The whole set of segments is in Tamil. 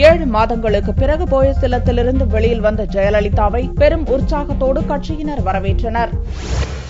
7 மாதங்களுக்கு பிறகு போயஸ் இல்லத்திலிருந்து வெளியில் வந்த ஜெயலலிதாவை பெரும் உற்சாகத்தோடு கட்சியினர் வரவேற்றனர்.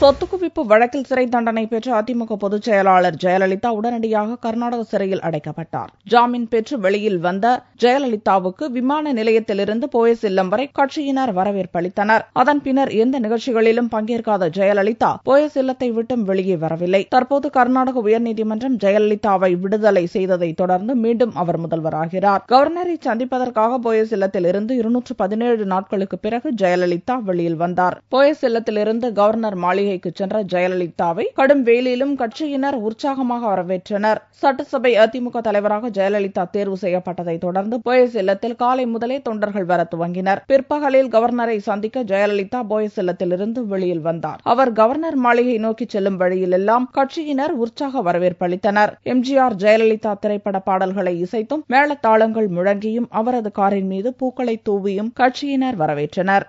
சொத்து குவிப்பு வழக்கில் சிறை தண்டனை பெற்ற அதிமுக பொதுச் செயலாளர் ஜெயலலிதா உடனடியாக கர்நாடக சிறையில் அடைக்கப்பட்டார். ஜாமீன் பெற்று வெளியில் வந்த ஜெயலலிதாவுக்கு விமான நிலையத்திலிருந்து போயஸ் இல்லம் வரை கட்சியினர் வரவேற்பளித்தனர். அதன் பின்னர் எந்த நிகழ்ச்சிகளிலும் பங்கேற்காத ஜெயலலிதா போயஸ் இல்லத்தை விட்டும் வெளியே வரவில்லை. தற்போது கர்நாடக உயர்நீதிமன்றம் ஜெயலலிதாவை விடுதலை செய்ததை தொடர்ந்து மீண்டும் அவர் முதல்வராகிறார். கவர்னரை சந்திப்பதற்காக போயஸ் இல்லத்திலிருந்து 217 நாட்களுக்கு பிறகு ஜெயலலிதா வெளியில் வந்தார். போயஸ் இல்லத்திலிருந்து கவர்னர் மாளிகைக்கு சென்ற ஜெயலலிதாவை கடும் வெயிலிலும் கட்சியினர் உற்சாகமாக வரவேற்றனர். சட்டசபை அதிமுக தலைவராக ஜெயலலிதா தேர்வு செய்யப்பட்டதை தொடர்ந்து போயஸ் இல்லத்தில் காலை முதலே தொண்டர்கள் வர துவங்கினர். பிற்பகலில் கவர்னரை சந்திக்க ஜெயலலிதா போயஸ் இல்லத்திலிருந்து வெளியில் வந்தார். அவர் கவர்னர் மாளிகை நோக்கி செல்லும் வழியிலெல்லாம் கட்சியினர் உற்சாக வரவேற்பளித்தனர். எம்ஜிஆர் ஜெயலலிதா திரைப்பட பாடல்களை இசைத்தும் மேளதாளங்கள் முழங்கியும் அவரது காரின் மீது பூக்களை தூவியும் கட்சியினர் வரவேற்றனர்.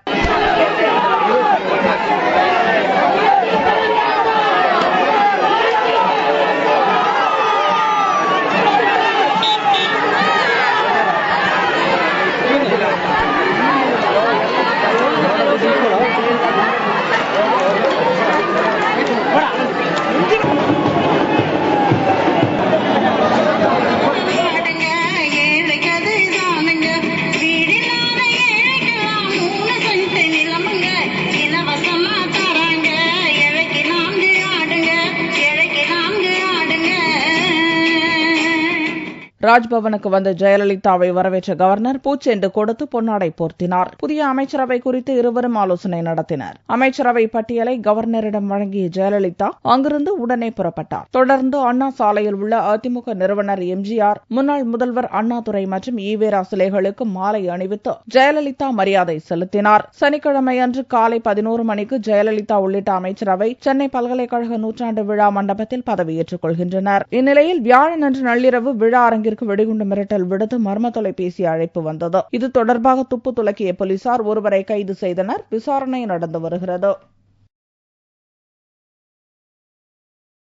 ராஜ்பவனுக்கு வந்த ஜெயலலிதாவை வரவேற்ற கவர்னர் பூச்செண்டு கொடுத்து பொன்னாடை போர்த்தினார். புதிய அமைச்சரவை குறித்து இருவரும் ஆலோசனை நடத்தினர். அமைச்சரவை பட்டியலை கவர்னரிடம் வழங்கிய ஜெயலலிதா அங்கிருந்து உடனே புறப்பட்டார். தொடர்ந்து அண்ணா சாலையில் உள்ள அதிமுக நிறுவனர் எம்ஜிஆர், முன்னாள் முதல்வர் அண்ணாதுரை மற்றும் ஈவேரா சிலைகளுக்கு மாலை அணிவித்து ஜெயலலிதா மரியாதை செலுத்தினார். சனிக்கிழமை அன்று காலை 11 மணிக்கு ஜெயலலிதா உள்ளிட்ட அமைச்சரவை சென்னை பல்கலைக்கழக 100ஆண்டு விழா மண்டபத்தில் பதவியேற்றுக் கொள்கின்றனர். இந்நிலையில் வியாழனன்று நள்ளிரவு விழா அரங்கிற்கு வெடிகுண்டு மிரட்டல் விடுத்து மர்ம தொலைபேசி அழைப்பு வந்தது. இது தொடர்பாக துப்பு துலக்கிய போலீசார் ஒருவரை கைது செய்தனர். விசாரணை நடந்து வருகிறது.